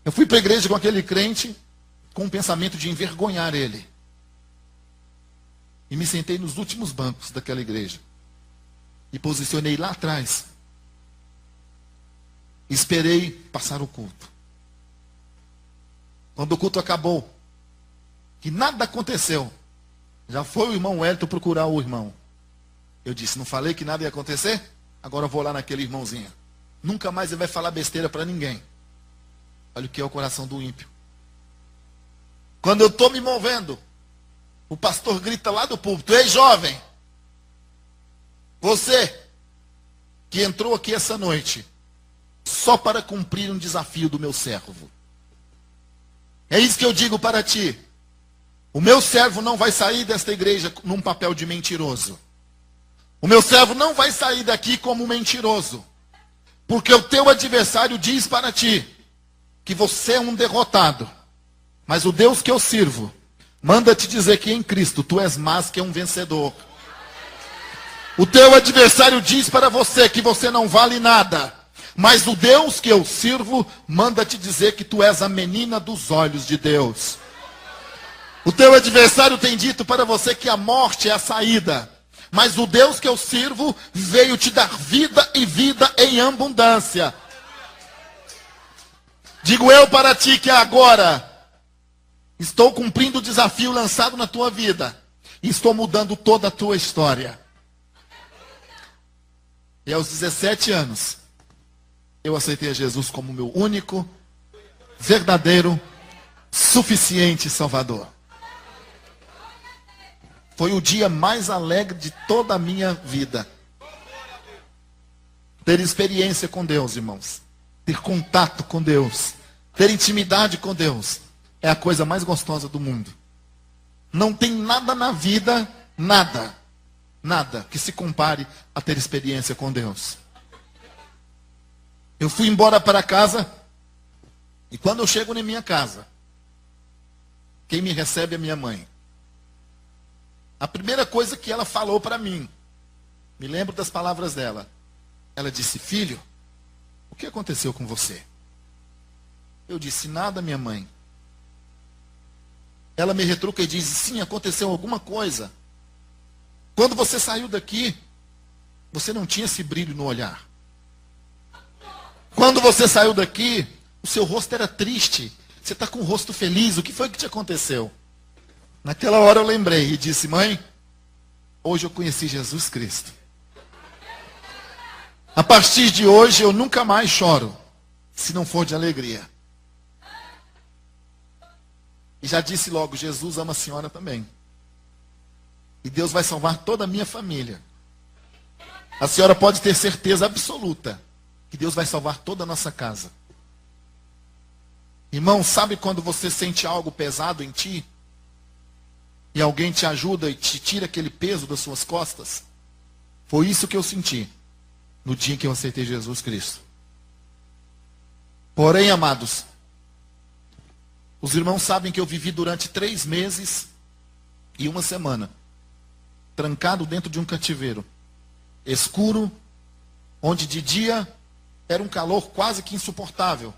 Eu fui para a igreja com aquele crente, com um pensamento de envergonhar ele. E me sentei nos últimos bancos daquela igreja. E posicionei lá atrás. Esperei passar o culto. Quando o culto acabou, que nada aconteceu, já foi o irmão Wellington procurar o irmão. Eu disse, não falei que nada ia acontecer? Agora eu vou lá naquele irmãozinho. Nunca mais ele vai falar besteira para ninguém. Olha o que é o coração do ímpio. Quando eu estou me movendo, o pastor grita lá do púlpito, ei jovem, você que entrou aqui essa noite, só para cumprir um desafio do meu servo. É isso que eu digo para ti. O meu servo não vai sair desta igreja num papel de mentiroso. O meu servo não vai sair daqui como mentiroso. Porque o teu adversário diz para ti que você é um derrotado. Mas o Deus que eu sirvo manda te dizer que em Cristo tu és mais que um vencedor. O teu adversário diz para você que você não vale nada. Mas o Deus que eu sirvo manda te dizer que tu és a menina dos olhos de Deus. O teu adversário tem dito para você que a morte é a saída. Mas o Deus que eu sirvo veio te dar vida e vida em abundância. Digo eu para ti que agora estou cumprindo o desafio lançado na tua vida. E estou mudando toda a tua história. E aos 17 anos, eu aceitei a Jesus como meu único, verdadeiro, suficiente Salvador. Foi o dia mais alegre de toda a minha vida. Ter experiência com Deus, irmãos. Ter contato com Deus. Ter intimidade com Deus. É a coisa mais gostosa do mundo. Não tem nada na vida, nada, que se compare a ter experiência com Deus. Eu fui embora para casa. E quando eu chego na minha casa, quem me recebe é minha mãe. A primeira coisa que ela falou para mim, me lembro das palavras dela. Ela disse, filho, o que aconteceu com você? Eu disse, nada, minha mãe. Ela me retruca e diz, sim, aconteceu alguma coisa. Quando você saiu daqui, você não tinha esse brilho no olhar. Quando você saiu daqui, o seu rosto era triste. Você está com o rosto feliz, o que foi que te aconteceu? Naquela hora eu lembrei e disse, mãe, hoje eu conheci Jesus Cristo. A partir de hoje eu nunca mais choro, se não for de alegria. E já disse logo, Jesus ama a senhora também. E Deus vai salvar toda a minha família. A senhora pode ter certeza absoluta que Deus vai salvar toda a nossa casa. Irmão, sabe quando você sente algo pesado em ti? E alguém te ajuda e te tira aquele peso das suas costas? Foi isso que eu senti no dia em que eu aceitei Jesus Cristo. Porém, amados, os irmãos sabem que eu vivi durante 3 meses e 1 semana, trancado dentro de um cativeiro, escuro, onde de dia era um calor quase que insuportável,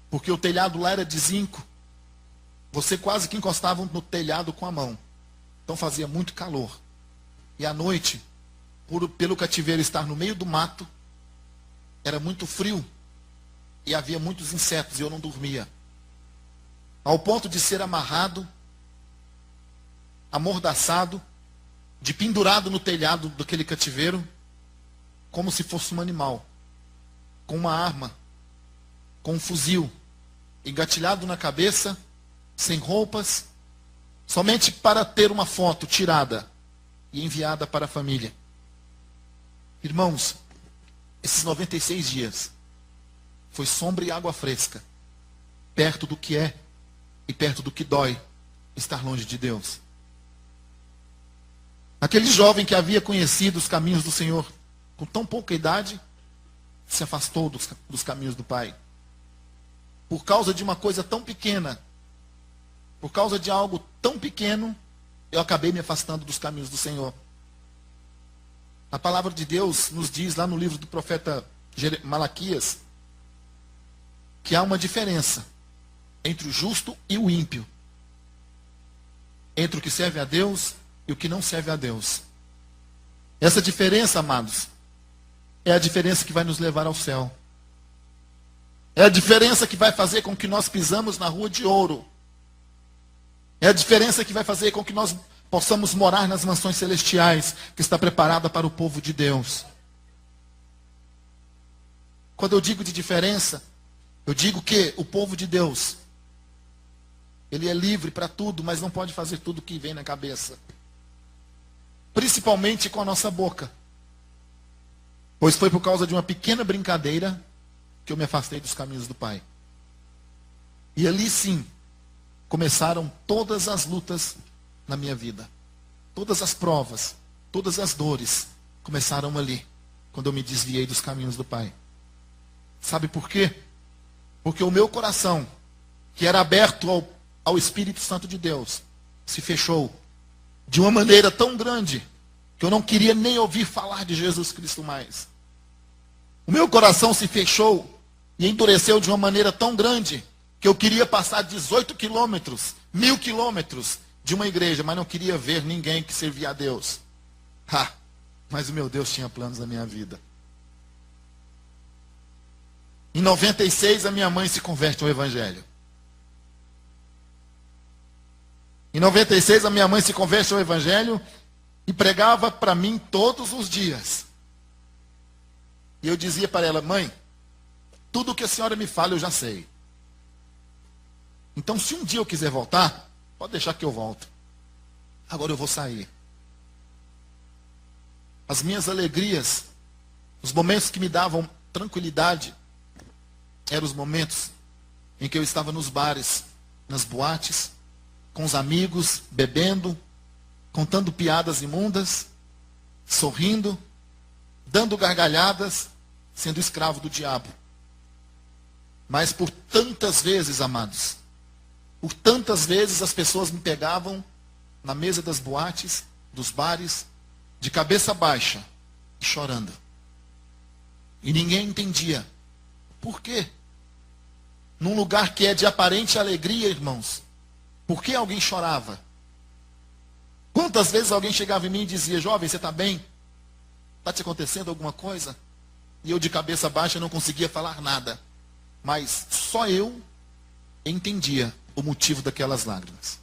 porque o telhado lá era de zinco. Você quase que encostava no telhado com a mão. Então fazia muito calor. E à noite, pelo cativeiro estar no meio do mato, era muito frio. E havia muitos insetos e eu não dormia. Ao ponto de ser amarrado, amordaçado, de pendurado no telhado daquele cativeiro, como se fosse um animal, com uma arma, com um fuzil, engatilhado na cabeça, sem roupas, somente para ter uma foto tirada e enviada para a família. Irmãos, esses 96 dias foi sombra e água fresca, perto do que é e perto do que dói estar longe de Deus. Aquele jovem que havia conhecido os caminhos do Senhor com tão pouca idade, se afastou dos caminhos do Pai. Por causa de uma coisa tão pequena, por causa de algo tão pequeno, eu acabei me afastando dos caminhos do Senhor. A palavra de Deus nos diz lá no livro do profeta Malaquias, que há uma diferença entre o justo e o ímpio. Entre o que serve a Deus e o que não serve a Deus. Essa diferença, amados, é a diferença que vai nos levar ao céu. É a diferença que vai fazer com que nós pisamos na rua de ouro. É a diferença que vai fazer com que nós possamos morar nas mansões celestiais, que está preparada para o povo de Deus. Quando eu digo de diferença, eu digo que o povo de Deus, ele é livre para tudo, mas não pode fazer tudo que vem na cabeça. Principalmente com a nossa boca. Pois foi por causa de uma pequena brincadeira que eu me afastei dos caminhos do Pai. E ali sim, começaram todas as lutas na minha vida. Todas as provas, todas as dores começaram ali, quando eu me desviei dos caminhos do Pai. Sabe por quê? Porque o meu coração, que era aberto ao Espírito Santo de Deus, se fechou de uma maneira tão grande que eu não queria nem ouvir falar de Jesus Cristo mais. O meu coração se fechou e endureceu de uma maneira tão grande que eu queria passar 18 quilômetros, 1000 quilômetros de uma igreja, mas não queria ver ninguém que servia a Deus. Mas o meu Deus tinha planos na minha vida. Em 96, a minha mãe se converte ao Evangelho. Em 96, a minha mãe se converte ao Evangelho e pregava para mim todos os dias. E eu dizia para ela: mãe, tudo que a senhora me fala eu já sei. Então, se um dia eu quiser voltar, pode deixar que eu volto. Agora eu vou sair. As minhas alegrias, os momentos que me davam tranquilidade, eram os momentos em que eu estava nos bares, nas boates, com os amigos, bebendo, contando piadas imundas, sorrindo, dando gargalhadas, sendo escravo do diabo. Mas por tantas vezes, amados, por tantas vezes as pessoas me pegavam na mesa das boates, dos bares, de cabeça baixa e chorando. E ninguém entendia. Por quê? Num lugar que é de aparente alegria, irmãos, por que alguém chorava? Quantas vezes alguém chegava em mim e dizia: jovem, você está bem? Está te acontecendo alguma coisa? E eu de cabeça baixa não conseguia falar nada. Mas só eu entendia o motivo daquelas lágrimas.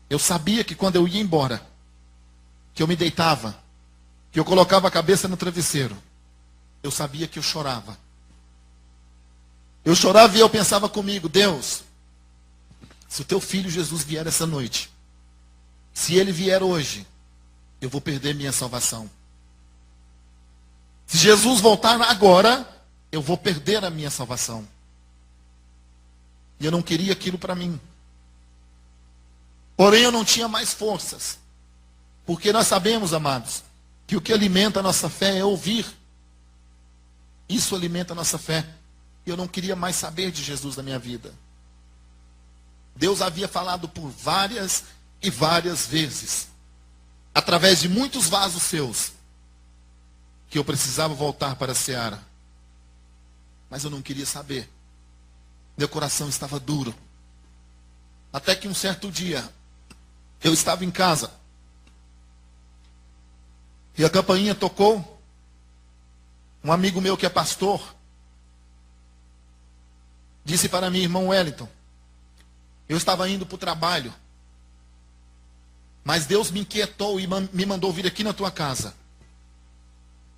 Eu sabia que quando eu ia embora, que eu me deitava, que eu colocava a cabeça no travesseiro, eu sabia que eu chorava. Eu chorava e eu pensava comigo: Deus, se o teu filho Jesus vier essa noite, se ele vier hoje, eu vou perder minha salvação. Se Jesus voltar agora, eu vou perder a minha salvação. E eu não queria aquilo para mim. Porém, eu não tinha mais forças. Porque nós sabemos, amados, que o que alimenta a nossa fé é ouvir. Isso alimenta a nossa fé. E eu não queria mais saber de Jesus na minha vida. Deus havia falado por várias e várias vezes, através de muitos vasos seus, que eu precisava voltar para a seara. Mas eu não queria saber. Meu coração estava duro. Até que um certo dia, eu estava em casa. E a campainha tocou. Um amigo meu que é pastor disse para mim: irmão Wellington, eu estava indo para o trabalho, mas Deus me inquietou e me mandou vir aqui na tua casa.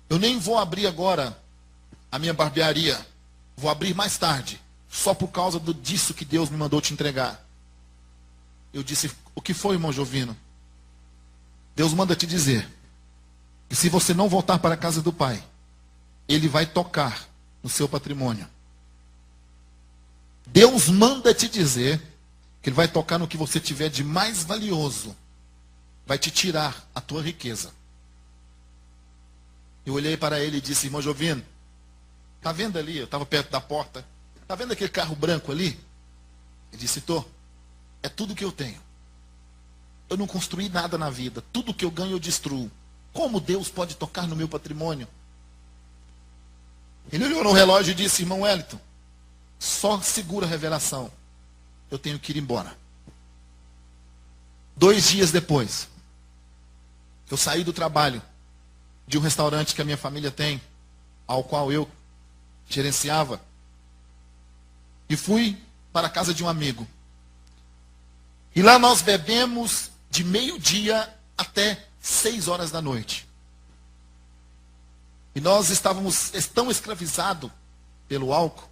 Eu nem vou abrir agora a minha barbearia. Vou abrir mais tarde, só por causa disso que Deus me mandou te entregar. Eu disse: o que foi, irmão Jovino? Deus manda te dizer que se você não voltar para a casa do Pai, Ele vai tocar no seu patrimônio. Deus manda te dizer que Ele vai tocar no que você tiver de mais valioso. Vai te tirar a tua riqueza. Eu olhei para ele e disse: irmão Jovino, está vendo ali? Eu estava perto da porta. Está vendo aquele carro branco ali? Ele disse: tô. É tudo que eu tenho. Eu não construí nada na vida. Tudo que eu ganho eu destruo. Como Deus pode tocar no meu patrimônio? Ele olhou no relógio e disse: irmão Wellington, só segura a revelação. Eu tenho que ir embora. 2 dias depois, eu saí do trabalho de um restaurante que a minha família tem, ao qual eu gerenciava, e fui para a casa de um amigo. E lá nós bebemos de meio-dia até 6 horas da noite. E nós estávamos tão escravizados pelo álcool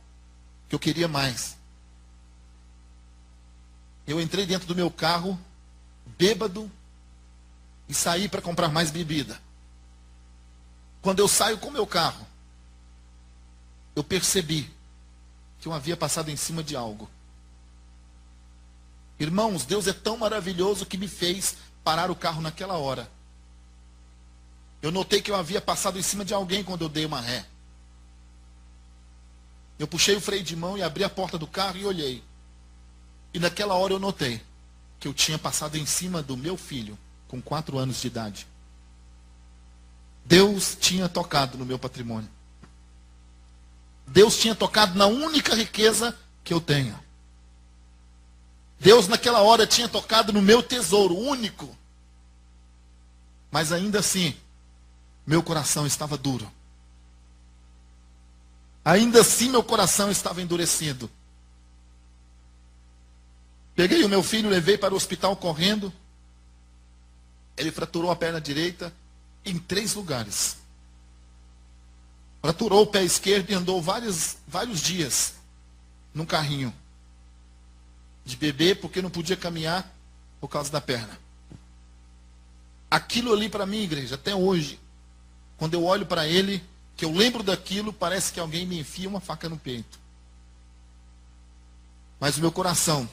que eu queria mais. Eu entrei dentro do meu carro, bêbado, e saí para comprar mais bebida. Quando eu saio com o meu carro, eu percebi que eu havia passado em cima de algo. Irmãos, Deus é tão maravilhoso que me fez parar o carro naquela hora. Eu notei que eu havia passado em cima de alguém quando eu dei uma ré. Eu puxei o freio de mão e abri a porta do carro e olhei. E naquela hora eu notei que eu tinha passado em cima do meu filho, com 4 anos de idade. Deus tinha tocado no meu patrimônio. Deus tinha tocado na única riqueza que eu tenho. Deus naquela hora tinha tocado no meu tesouro único. Mas ainda assim, meu coração estava duro. Ainda assim, meu coração estava endurecido. Peguei o meu filho, levei para o hospital correndo. Ele fraturou a perna direita em 3 lugares. Fraturou o pé esquerdo e andou vários dias num carrinho de bebê, porque não podia caminhar por causa da perna. Aquilo ali para mim, igreja, até hoje, quando eu olho para ele, que eu lembro daquilo, parece que alguém me enfia uma faca no peito. Mas o meu coração,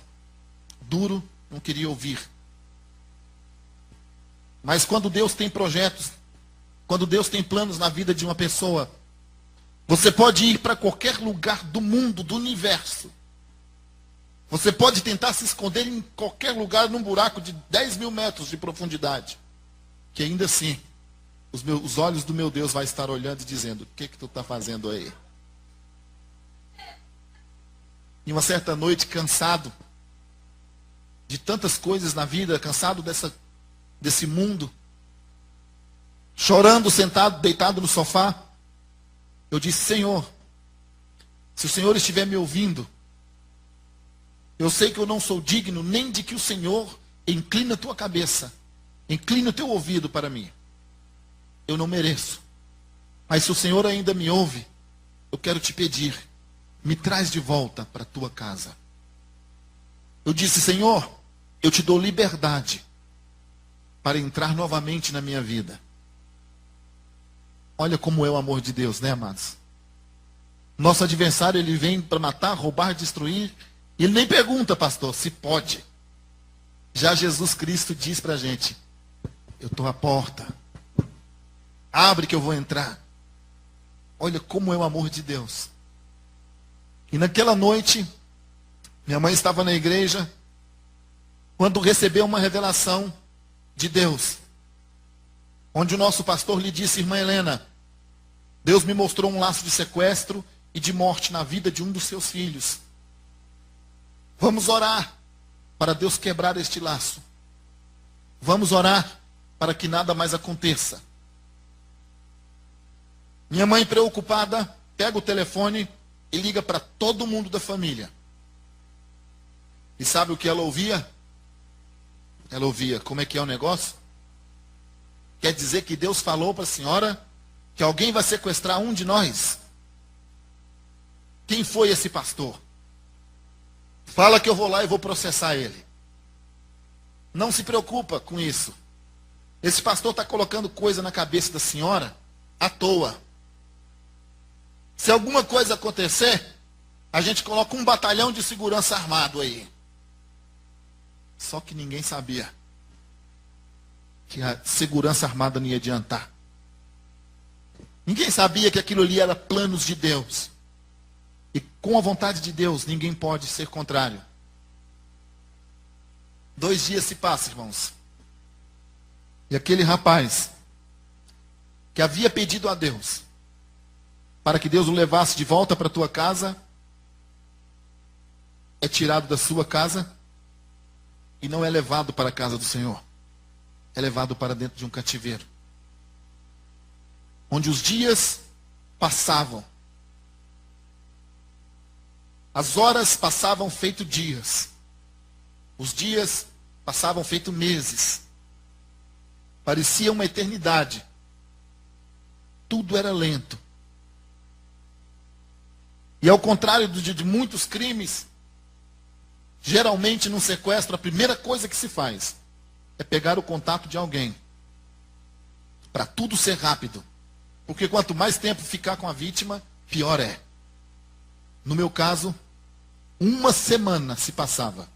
duro, não queria ouvir. Mas quando Deus tem projetos, quando Deus tem planos na vida de uma pessoa, você pode ir para qualquer lugar do mundo, do universo. Você pode tentar se esconder em qualquer lugar, num buraco de 10 mil metros de profundidade. Que ainda assim, os olhos do meu Deus vai estar olhando e dizendo: o que tu está fazendo aí? E uma certa noite, cansado de tantas coisas na vida, cansado desse mundo, chorando, sentado, deitado no sofá, eu disse: Senhor, se o Senhor estiver me ouvindo, eu sei que eu não sou digno nem de que o Senhor incline a tua cabeça, incline o teu ouvido para mim. Eu não mereço. Mas se o Senhor ainda me ouve, eu quero te pedir, me traz de volta para a tua casa. Eu disse: Senhor, eu te dou liberdade para entrar novamente na minha vida. Olha como é o amor de Deus, né, amados? Nosso adversário, ele vem para matar, roubar, destruir. E ele nem pergunta, pastor, se pode. Já Jesus Cristo diz para a gente: eu estou à porta. Abre que eu vou entrar. Olha como é o amor de Deus. E naquela noite, minha mãe estava na igreja, quando recebeu uma revelação de Deus, onde o nosso pastor lhe disse: irmã Helena, Deus me mostrou um laço de sequestro e de morte na vida de um dos seus filhos. Vamos orar para Deus quebrar este laço. Vamos orar para que nada mais aconteça. Minha mãe, preocupada, pega o telefone e liga para todo mundo da família. E sabe o que ela ouvia? Ela ouvia: como é que é o negócio? Quer dizer que Deus falou para a senhora que alguém vai sequestrar um de nós? Quem foi esse pastor? Fala que eu vou lá e vou processar ele. Não se preocupa com isso. Esse pastor está colocando coisa na cabeça da senhora à toa. Se alguma coisa acontecer, a gente coloca um batalhão de segurança armado aí. Só que ninguém sabia que a segurança armada não ia adiantar. Ninguém sabia que aquilo ali era planos de Deus. E com a vontade de Deus, ninguém pode ser contrário. 2 dias se passam, irmãos. E aquele rapaz, que havia pedido a Deus para que Deus o levasse de volta para a tua casa, é tirado da sua casa e não é levado para a casa do Senhor. É levado para dentro de um cativeiro, onde os dias passavam. As horas passavam feito dias. Os dias passavam feito meses. Parecia uma eternidade. Tudo era lento. E ao contrário de muitos crimes, geralmente num sequestro, a primeira coisa que se faz é pegar o contato de alguém. Para tudo ser rápido. Porque quanto mais tempo ficar com a vítima, pior é. No meu caso, 1 semana se passava.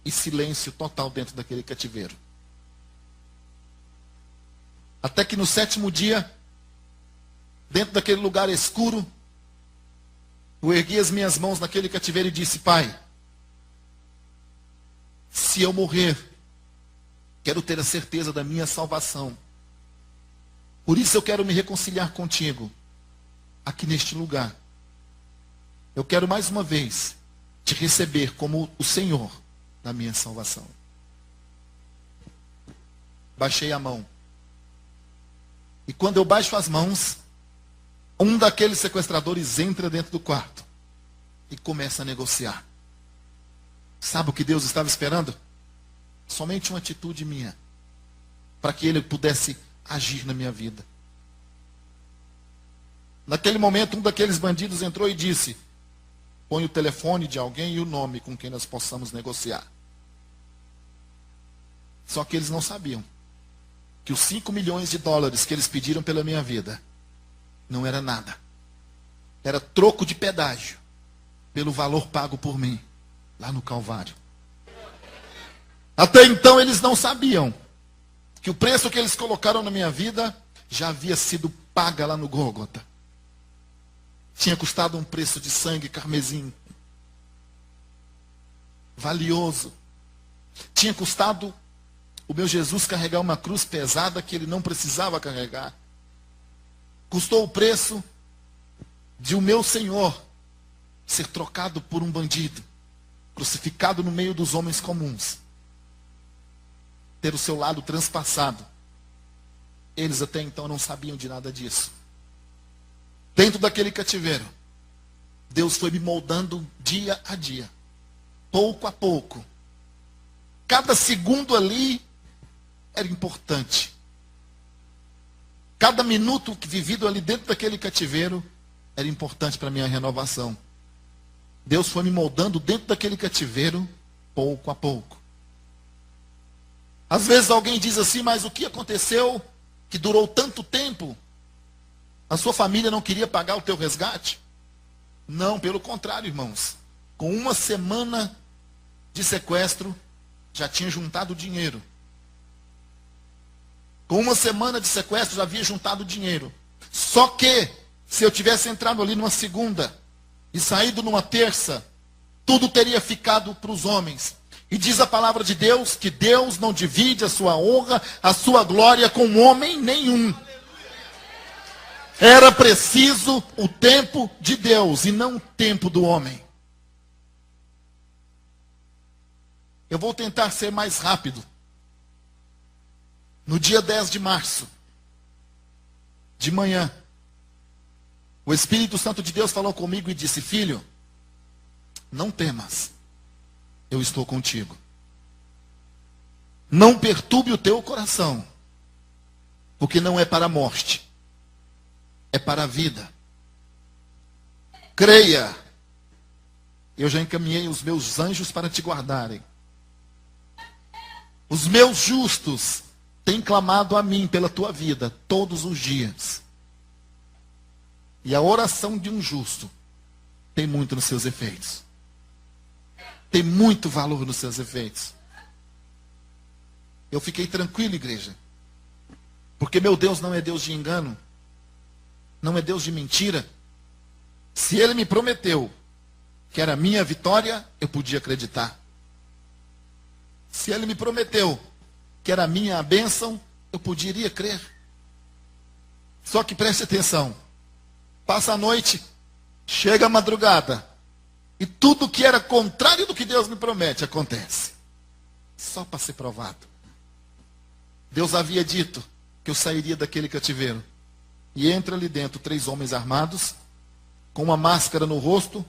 E silêncio total dentro daquele cativeiro. Até que no 7º dia, dentro daquele lugar escuro, eu ergui as minhas mãos naquele cativeiro e disse: Pai, se eu morrer, quero ter a certeza da minha salvação. Por isso eu quero me reconciliar contigo, aqui neste lugar. Eu quero mais uma vez te receber como o Senhor da minha salvação. Baixei a mão. E quando eu baixo as mãos, um daqueles sequestradores entra dentro do quarto e começa a negociar. Sabe o que Deus estava esperando? Somente uma atitude minha, para que Ele pudesse agir na minha vida. Naquele momento, um daqueles bandidos entrou e disse: põe o telefone de alguém e o nome com quem nós possamos negociar. Só que eles não sabiam que os 5 milhões de dólares que eles pediram pela minha vida não era nada. Era troco de pedágio pelo valor pago por mim lá no Calvário. Até então eles não sabiam que o preço que eles colocaram na minha vida já havia sido paga lá no Gólgota. Tinha custado um preço de sangue carmesim valioso. Tinha custado o meu Jesus carregar uma cruz pesada que ele não precisava carregar. Custou o preço de o meu Senhor ser trocado por um bandido, crucificado no meio dos homens comuns, ter o seu lado transpassado. Eles até então não sabiam de nada disso. Dentro daquele cativeiro, Deus foi me moldando dia a dia, pouco a pouco. Cada segundo ali era importante. Cada minuto vivido ali dentro daquele cativeiro era importante para a minha renovação. Deus foi me moldando dentro daquele cativeiro, pouco a pouco. Às vezes alguém diz assim: mas o que aconteceu que durou tanto tempo? A sua família não queria pagar o teu resgate? Não, pelo contrário, irmãos. Com 1 semana de sequestro, já tinha juntado dinheiro. Com 1 semana de sequestro, já havia juntado dinheiro. Só que, se eu tivesse entrado ali numa segunda e saído numa terça, tudo teria ficado para os homens. E diz a palavra de Deus que Deus não divide a sua honra, a sua glória com homem nenhum. Era preciso o tempo de Deus e não o tempo do homem. Eu vou tentar ser mais rápido. No dia 10 de março, de manhã, o Espírito Santo de Deus falou comigo e disse: filho, não temas, eu estou contigo. Não perturbe o teu coração, porque não é para a morte, é para a vida. Creia, eu já encaminhei os meus anjos para te guardarem. Os meus justos têm clamado a mim pela tua vida todos os dias. E a oração de um justo tem muito nos seus efeitos. Tem muito valor nos seus efeitos. Eu fiquei tranquilo, igreja. Porque meu Deus não é Deus de engano. Não é Deus de mentira. Se Ele me prometeu que era minha vitória, eu podia acreditar. Se Ele me prometeu que era minha a bênção, eu poderia crer. Só que preste atenção. Passa a noite, chega a madrugada, e tudo que era contrário do que Deus me promete acontece. Só para ser provado. Deus havia dito que eu sairia daquele cativeiro. E entra ali dentro 3 homens armados, com uma máscara no rosto,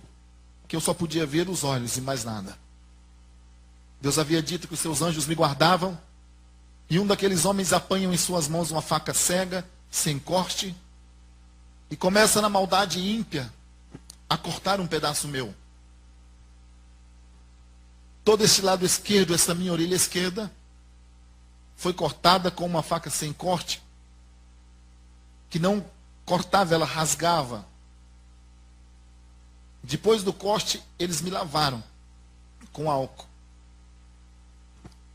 que eu só podia ver os olhos e mais nada. Deus havia dito que os seus anjos me guardavam, e um daqueles homens apanham em suas mãos uma faca cega, sem corte, e começa na maldade ímpia a cortar um pedaço meu. Todo esse lado esquerdo, essa minha orelha esquerda, foi cortada com uma faca sem corte, que não cortava, ela rasgava. Depois do corte, eles me lavaram com álcool.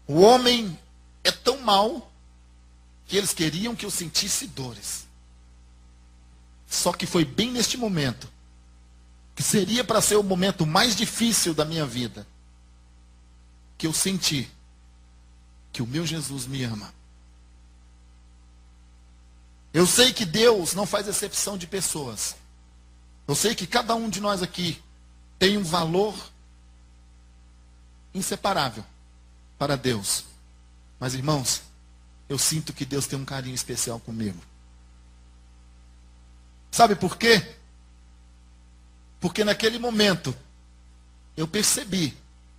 O homem é tão mau que eles queriam que eu sentisse dores. Só que foi bem neste momento, que seria para ser o momento mais difícil da minha vida, que eu senti que o meu Jesus me ama. Eu sei que Deus não faz exceção de pessoas. Eu sei que cada um de nós aqui tem um valor inseparável para Deus. Mas, irmãos, eu sinto que Deus tem um carinho especial comigo. Sabe por quê? Porque naquele momento eu percebi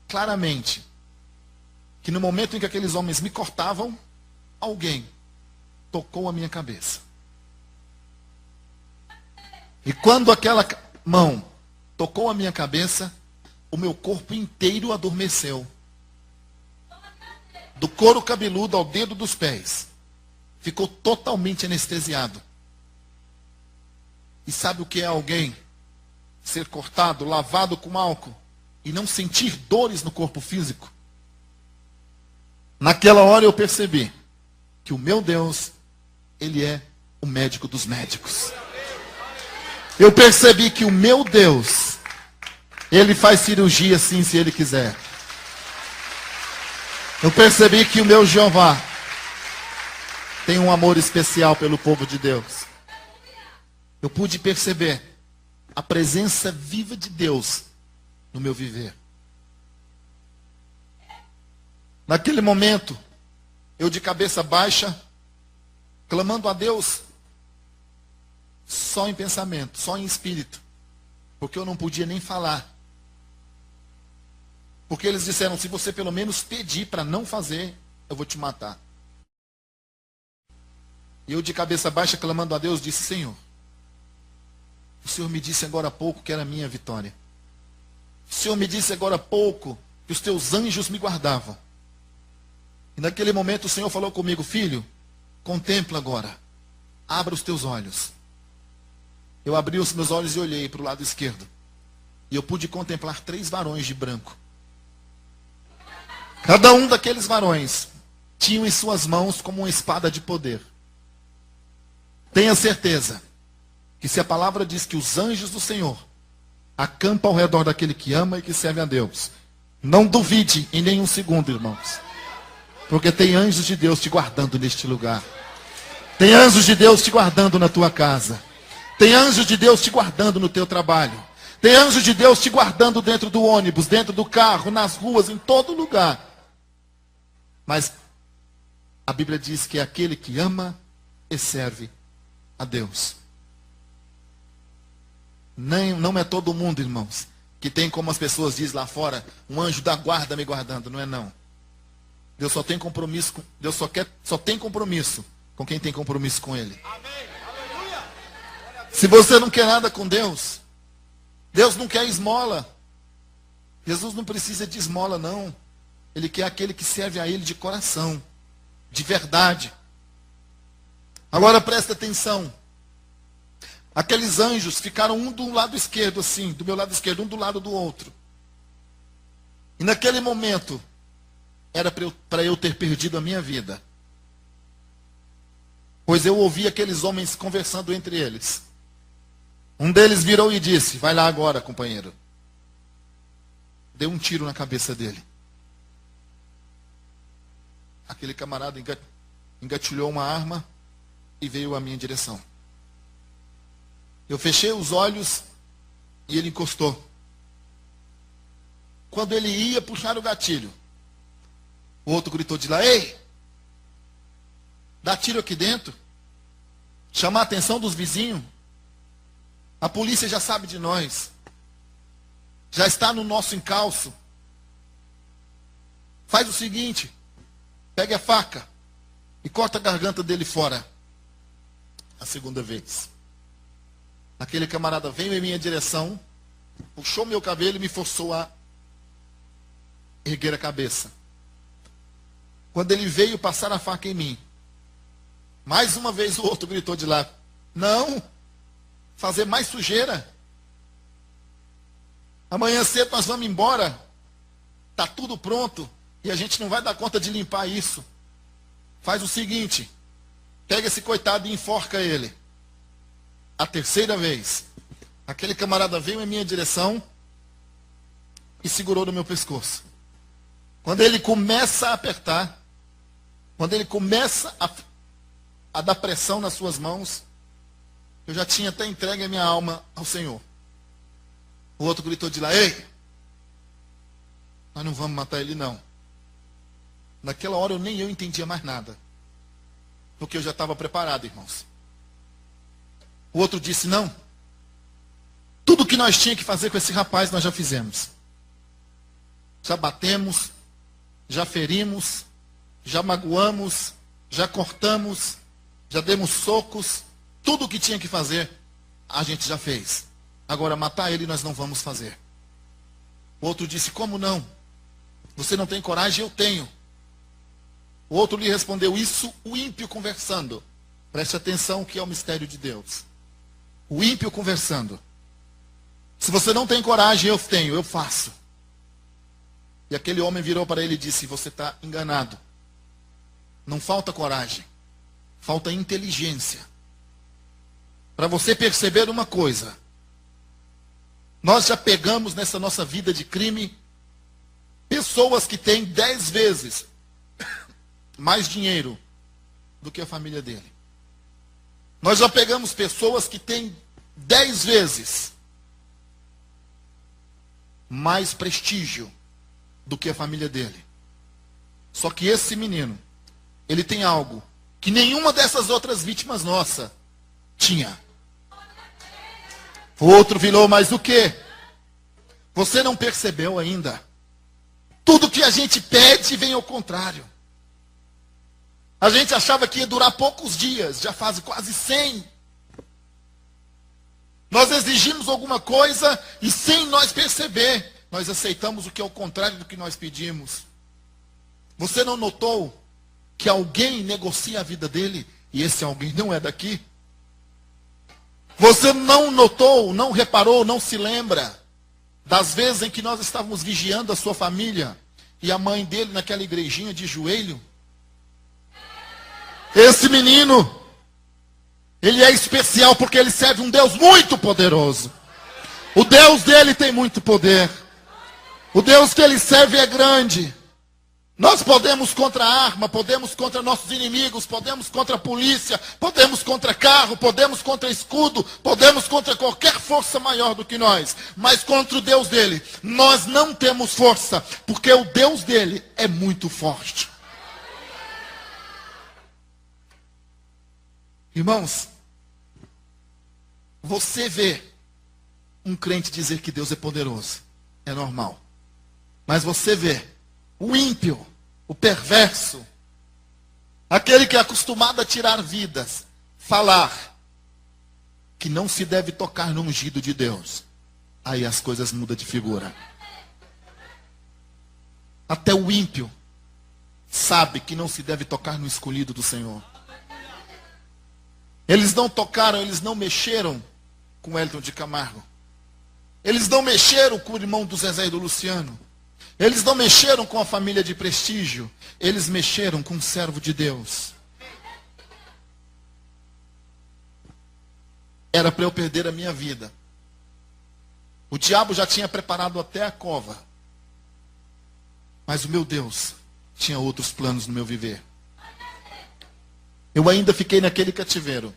claramente que no momento em que aqueles homens me cortavam, alguém tocou a minha cabeça. E quando aquela mão tocou a minha cabeça, o meu corpo inteiro adormeceu. Do couro cabeludo ao dedo dos pés. Ficou totalmente anestesiado. E sabe o que é alguém ser cortado, lavado com álcool e não sentir dores no corpo físico? Naquela hora eu percebi que o meu Deus, Ele é o médico dos médicos. Eu percebi que o meu Deus, Ele faz cirurgia sim, se Ele quiser. Eu percebi que o meu Jeová tem um amor especial pelo povo de Deus. Eu pude perceber a presença viva de Deus no meu viver. Naquele momento, eu de cabeça baixa, clamando a Deus, só em pensamento, só em espírito, porque eu não podia nem falar. Porque eles disseram, se você pelo menos pedir para não fazer, eu vou te matar. E eu de cabeça baixa, clamando a Deus, disse, Senhor, o Senhor me disse agora há pouco que era a minha vitória. O Senhor me disse agora há pouco que os teus anjos me guardavam. E naquele momento o Senhor falou comigo, filho, contempla agora, abra os teus olhos. Eu abri os meus olhos e olhei para o lado esquerdo. E eu pude contemplar 3 varões de branco. Cada um daqueles varões tinha em suas mãos como uma espada de poder. Tenha certeza que se a palavra diz que os anjos do Senhor acampam ao redor daquele que ama e que serve a Deus, não duvide em nenhum segundo, irmãos. Porque tem anjos de Deus te guardando neste lugar. Tem anjos de Deus te guardando na tua casa. Tem anjos de Deus te guardando no teu trabalho. Tem anjos de Deus te guardando dentro do ônibus, dentro do carro, nas ruas, em todo lugar. Mas a Bíblia diz que é aquele que ama e serve a Deus. Não é todo mundo, irmãos, que tem, como as pessoas dizem lá fora, um anjo da guarda me guardando. Não é não. Deus só tem compromisso com, Deus só tem compromisso com quem tem compromisso com Ele. Se você não quer nada com Deus, Deus não quer esmola. Jesus não precisa de esmola, não. Ele quer aquele que serve a Ele de coração, de verdade. Agora presta atenção. Aqueles anjos ficaram um do lado esquerdo, assim, do meu lado esquerdo, um do lado do outro. E naquele momento, era para eu ter perdido a minha vida. Pois eu ouvi aqueles homens conversando entre eles. Um deles virou e disse, vai lá agora, companheiro. Deu um tiro na cabeça dele. Aquele camarada engatilhou uma arma e veio à minha direção. Eu fechei os olhos e ele encostou. Quando ele ia puxar o gatilho, o outro gritou de lá: ei, dá tiro aqui dentro, chamar a atenção dos vizinhos. A polícia já sabe de nós, já está no nosso encalço. Faz o seguinte, pegue a faca e corta a garganta dele fora. A segunda vez, aquele camarada veio em minha direção, puxou meu cabelo e me forçou a erguer a cabeça. Quando ele veio passar a faca em mim, mais uma vez o outro gritou de lá: não, fazer mais sujeira. Amanhã cedo nós vamos embora. Está tudo pronto e a gente não vai dar conta de limpar isso. Faz o seguinte, pega esse coitado e enforca ele. A terceira vez, aquele camarada veio em minha direção e segurou no meu pescoço. Quando ele começa a apertar, quando ele começa a dar pressão nas suas mãos, eu já tinha até entregue a minha alma ao Senhor. O outro gritou de lá: ei, nós não vamos matar ele não. Naquela hora nem eu entendia mais nada, porque eu já estava preparado, irmãos. O outro disse: não, tudo que nós tínhamos que fazer com esse rapaz nós já fizemos. Já batemos, já ferimos, já magoamos, já cortamos, já demos socos, tudo o que tinha que fazer, a gente já fez. Agora, matar ele nós não vamos fazer. O outro disse: como não? Você não tem coragem? Eu tenho. O outro lhe respondeu: isso, o ímpio conversando. Preste atenção que é o mistério de Deus. O ímpio conversando. Se você não tem coragem, eu tenho, eu faço. E aquele homem virou para ele e disse: você está enganado. Não falta coragem, falta inteligência. Para você perceber uma coisa, nós já pegamos nessa nossa vida de crime pessoas que têm 10 vezes mais dinheiro do que a família dele. Nós já pegamos pessoas que têm 10 vezes mais prestígio do que a família dele. Só que esse menino, ele tem algo que nenhuma dessas outras vítimas nossa tinha. O outro virou: mas o quê? Você não percebeu ainda? Tudo que a gente pede vem ao contrário. A gente achava que ia durar poucos dias, já faz quase 100. Nós exigimos alguma coisa e sem nós perceber, nós aceitamos o que é o contrário do que nós pedimos. Você não notou que alguém negocia a vida dele e esse alguém não é daqui? Você não notou, não reparou, não se lembra das vezes em que nós estávamos vigiando a sua família e a mãe dele naquela igrejinha de joelho? Esse menino, ele é especial porque ele serve um Deus muito poderoso. O Deus dele tem muito poder. O Deus que ele serve é grande. Nós podemos contra a arma, podemos contra nossos inimigos, podemos contra a polícia, podemos contra carro, podemos contra escudo, podemos contra qualquer força maior do que nós. Mas contra o Deus dele, nós não temos força, porque o Deus dele é muito forte. Irmãos, você vê um crente dizer que Deus é poderoso, é normal. Mas você vê o ímpio, o perverso, aquele que é acostumado a tirar vidas, falar que não se deve tocar no ungido de Deus, aí as coisas mudam de figura. Até o ímpio sabe que não se deve tocar no escolhido do Senhor. Eles não tocaram, eles não mexeram com Elton de Camargo. Eles não mexeram com o irmão do Zezé e do Luciano. Eles não mexeram com a família de prestígio. Eles mexeram com o servo de Deus. Era para eu perder a minha vida. O diabo já tinha preparado até a cova. Mas o meu Deus tinha outros planos no meu viver. Eu ainda fiquei naquele cativeiro.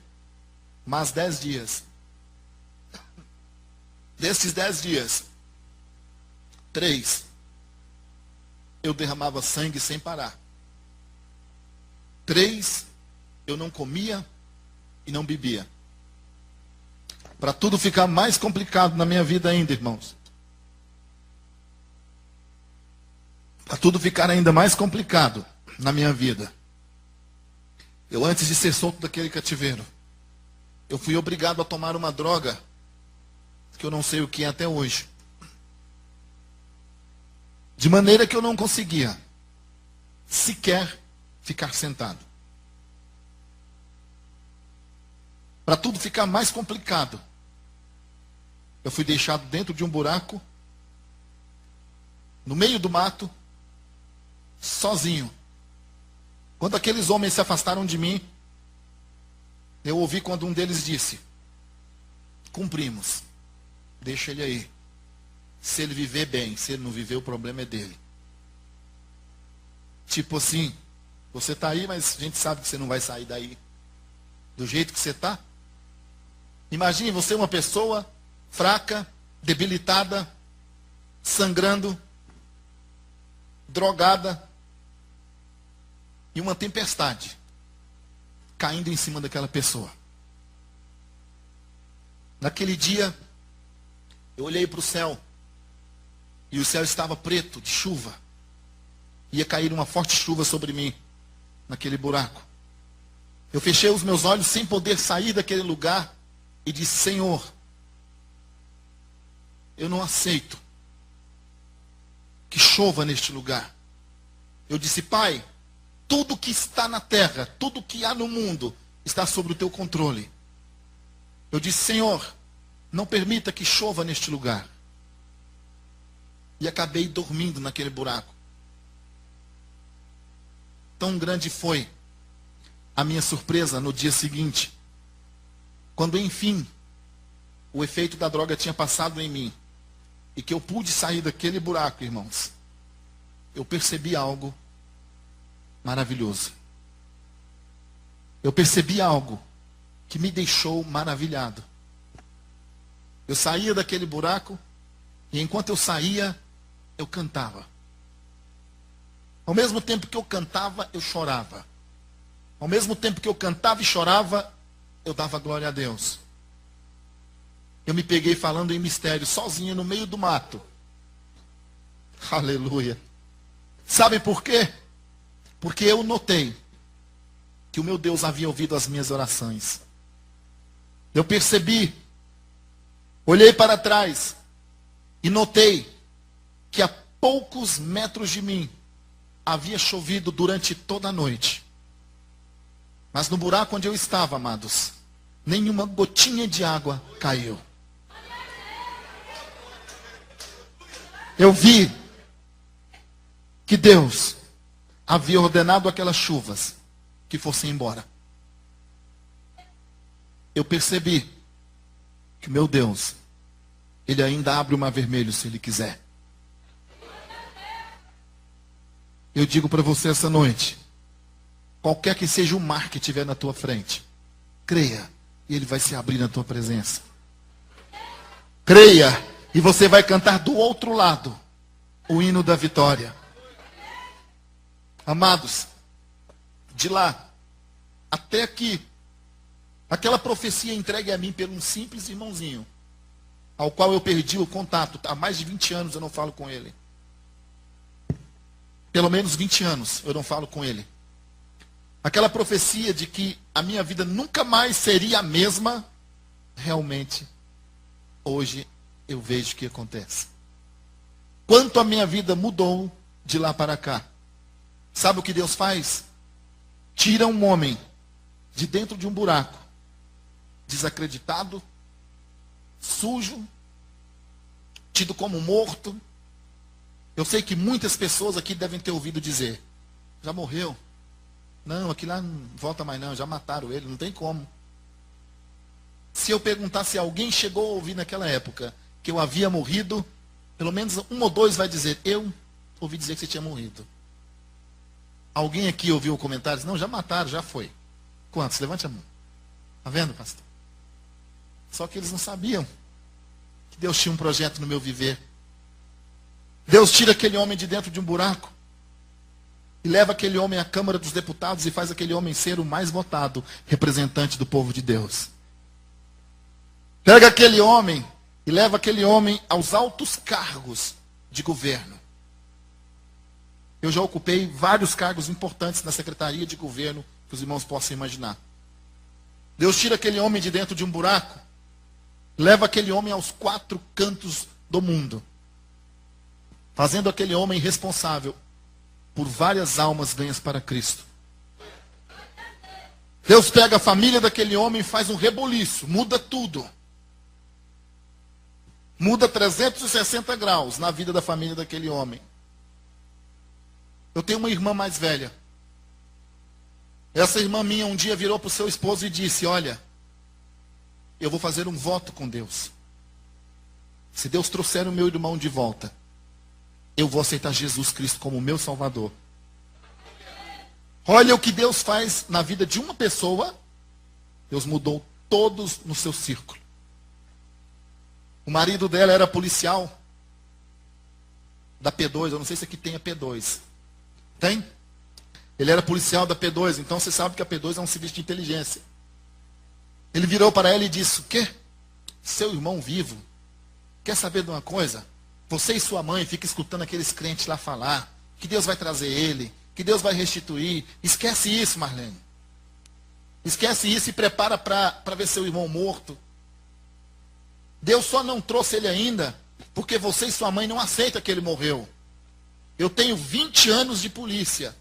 Mas 10 dias. Desses 10 dias, 3, eu derramava sangue sem parar. 3, eu não comia e não bebia. Para tudo ficar mais complicado na minha vida ainda, irmãos. Para tudo ficar ainda mais complicado na minha vida. Eu, antes de ser solto daquele cativeiro, eu fui obrigado a tomar uma droga que eu não sei o que é até hoje. De maneira que eu não conseguia sequer ficar sentado. Para tudo ficar mais complicado, eu fui deixado dentro de um buraco, no meio do mato, sozinho. Quando aqueles homens se afastaram de mim, eu ouvi quando um deles disse: cumprimos, deixa ele aí. Se ele viver bem, se ele não viver, o problema é dele. Tipo assim, você está aí, mas a gente sabe que você não vai sair daí do jeito que você está. Imagine você uma pessoa fraca, debilitada, sangrando, drogada, e uma tempestade caindo em cima daquela pessoa. Naquele dia, eu olhei para o céu, e o céu estava preto, de chuva. Ia cair uma forte chuva sobre mim, naquele buraco. Eu fechei os meus olhos sem poder sair daquele lugar, e disse: Senhor, eu não aceito que chova neste lugar. Eu disse: Pai, tudo que está na terra, tudo que há no mundo, está sob o teu controle. Eu disse: Senhor, não permita que chova neste lugar. E acabei dormindo naquele buraco. Tão grande foi a minha surpresa no dia seguinte, quando enfim o efeito da droga tinha passado em mim, e que eu pude sair daquele buraco, irmãos. Eu percebi algo maravilhoso. Eu percebi algo que me deixou maravilhado. Eu saía daquele buraco, e enquanto eu saía, eu cantava. Ao mesmo tempo que eu cantava, eu chorava. Ao mesmo tempo que eu cantava e chorava, eu dava glória a Deus. Eu me peguei falando em mistério, sozinho no meio do mato. Aleluia. Sabe por quê? Porque eu notei que o meu Deus havia ouvido as minhas orações. Eu percebi, olhei para trás e notei que a poucos metros de mim havia chovido durante toda a noite. Mas no buraco onde eu estava, amados, nenhuma gotinha de água caiu. Eu vi que Deus havia ordenado aquelas chuvas que fossem embora. Eu percebi que meu Deus, Ele ainda abre o mar vermelho se Ele quiser. Eu digo para você essa noite, qualquer que seja o mar que estiver na tua frente, creia, e ele vai se abrir na tua presença. Creia, e você vai cantar do outro lado o hino da vitória. Amados, de lá até aqui, aquela profecia entregue a mim por um simples irmãozinho, ao qual eu perdi o contato. Há mais de 20 anos eu não falo com ele. Pelo menos 20 anos eu não falo com ele. Aquela profecia de que a minha vida nunca mais seria a mesma, realmente, hoje eu vejo o que acontece. Quanto a minha vida mudou de lá para cá. Sabe o que Deus faz? Tira um homem de dentro de um buraco, desacreditado, sujo, tido como morto. Eu sei que muitas pessoas aqui devem ter ouvido dizer: já morreu. Não, aqui lá não volta mais não, já mataram ele, não tem como. Se eu perguntar se alguém chegou a ouvir naquela época que eu havia morrido, pelo menos um ou dois vai dizer: eu ouvi dizer que você tinha morrido. Alguém aqui ouviu o comentário? Não, já mataram, já foi. Quantos? Levante a mão. Está vendo, pastor? Só que eles não sabiam que Deus tinha um projeto no meu viver. Deus tira aquele homem de dentro de um buraco e leva aquele homem à Câmara dos Deputados e faz aquele homem ser o mais votado representante do povo de Deus. Pega aquele homem e leva aquele homem aos altos cargos de governo. Eu já ocupei vários cargos importantes na Secretaria de Governo, que os irmãos possam imaginar. Deus tira aquele homem de dentro de um buraco, leva aquele homem aos 4 cantos do mundo, fazendo aquele homem responsável por várias almas ganhas para Cristo. Deus pega a família daquele homem e faz um reboliço, muda tudo. Muda 360 graus na vida da família daquele homem. Eu tenho uma irmã mais velha. Essa irmã minha um dia virou para o seu esposo e disse: olha, eu vou fazer um voto com Deus. Se Deus trouxer o meu irmão de volta, eu vou aceitar Jesus Cristo como meu Salvador. Olha o que Deus faz na vida de uma pessoa. Deus mudou todos no seu círculo. O marido dela era policial da P2, eu não sei se aqui tem a P2. Tem? Ele era policial da P2, então você sabe que a P2 é um serviço de inteligência. Ele virou para ela e disse: o quê? Seu irmão vivo? Quer saber de uma coisa? Você e sua mãe ficam escutando aqueles crentes lá falar que Deus vai trazer ele, que Deus vai restituir. Esquece isso, Marlene. Esquece isso e prepara para ver seu irmão morto. Deus só não trouxe ele ainda porque você e sua mãe não aceitam que ele morreu. Eu tenho 20 anos de polícia.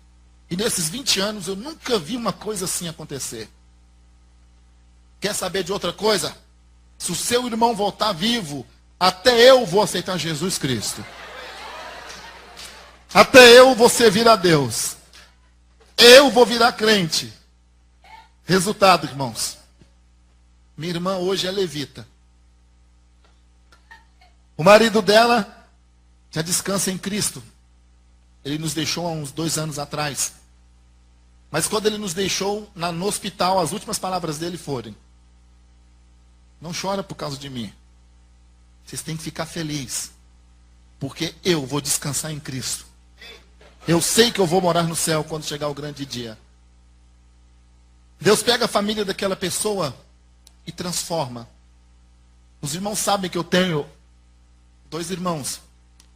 E nesses 20 anos eu nunca vi uma coisa assim acontecer. Quer saber de outra coisa? Se o seu irmão voltar vivo, até eu vou aceitar Jesus Cristo. Até eu vou servir a Deus. Eu vou virar crente. Resultado, irmãos. Minha irmã hoje é levita. O marido dela já descansa em Cristo. Ele nos deixou há uns 2 anos atrás. Mas quando ele nos deixou no hospital, as últimas palavras dele foram: não chora por causa de mim. Vocês têm que ficar felizes. Porque eu vou descansar em Cristo. Eu sei que eu vou morar no céu quando chegar o grande dia. Deus pega a família daquela pessoa e transforma. Os irmãos sabem que eu tenho 2 irmãos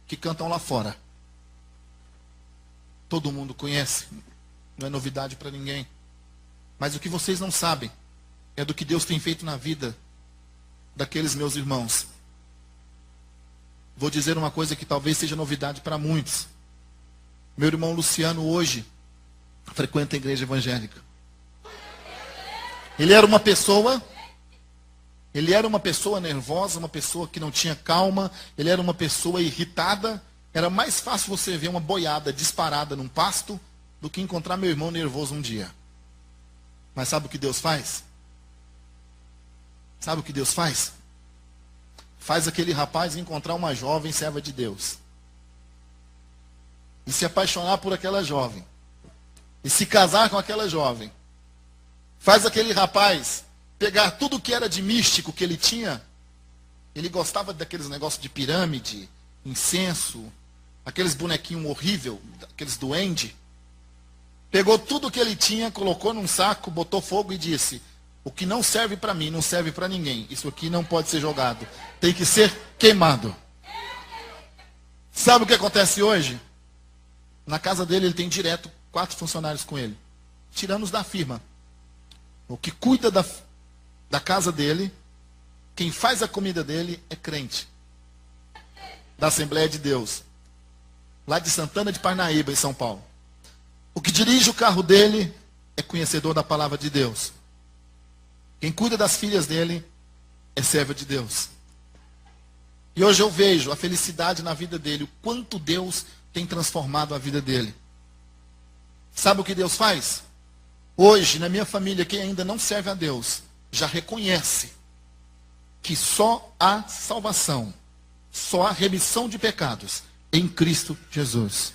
que cantam lá fora. Todo mundo conhece. Não é novidade para ninguém. Mas o que vocês não sabem é do que Deus tem feito na vida daqueles meus irmãos. Vou dizer uma coisa que talvez seja novidade para muitos. Meu irmão Luciano hoje frequenta a igreja evangélica. Ele era uma pessoa nervosa, uma pessoa que não tinha calma, ele era uma pessoa irritada. Era mais fácil você ver uma boiada disparada num pasto do que encontrar meu irmão nervoso um dia. Mas sabe o que Deus faz? Sabe o que Deus faz? Faz aquele rapaz encontrar uma jovem serva de Deus. E se apaixonar por aquela jovem. E se casar com aquela jovem. Faz aquele rapaz pegar tudo que era de místico que ele tinha. Ele gostava daqueles negócios de pirâmide, incenso, aqueles bonequinhos horríveis, aqueles duende. Pegou tudo que ele tinha, colocou num saco, botou fogo e disse: o que não serve para mim, não serve para ninguém. Isso aqui não pode ser jogado. Tem que ser queimado. Sabe o que acontece hoje? Na casa dele, ele tem direto 4 funcionários com ele. Tirando os da firma. O que cuida da casa dele, quem faz a comida dele é crente. Da Assembleia de Deus. Lá de Santana de Parnaíba, em São Paulo. O que dirige o carro dele é conhecedor da palavra de Deus. Quem cuida das filhas dele é servo de Deus. E hoje eu vejo a felicidade na vida dele, o quanto Deus tem transformado a vida dele. Sabe o que Deus faz? Hoje, na minha família, quem ainda não serve a Deus, já reconhece que só há salvação, só há remissão de pecados em Cristo Jesus.